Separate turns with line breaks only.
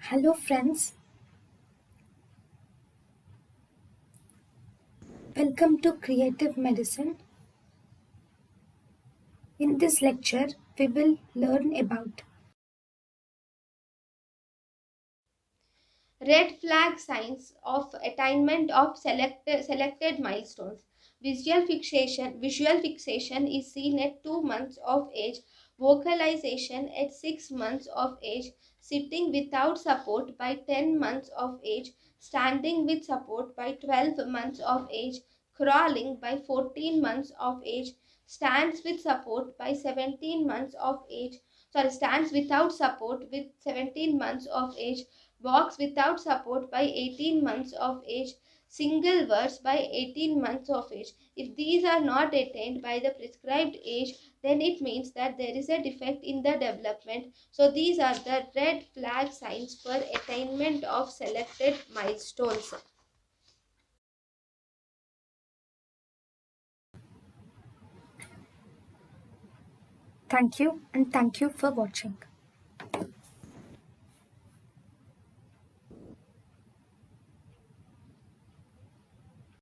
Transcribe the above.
Hello, friends. Welcome to Creative Medicine. In this lecture, we will learn about
Red flag signs of attainment of selected milestones. Visual fixation is seen at 2 months of age, vocalization at 6 months of age, sitting without support by 10 months of age, standing with support by 12 months of age, crawling by 14 months of age, stands with support by 17 months of age, stands without support with 17 months of age, walks without support by 18 months of age, single words by 18 months of age. If these are not attained by the prescribed age, then it means that there is a defect in the development. So these are the red flag signs for attainment of selected milestones.
thank you and thank you for watching.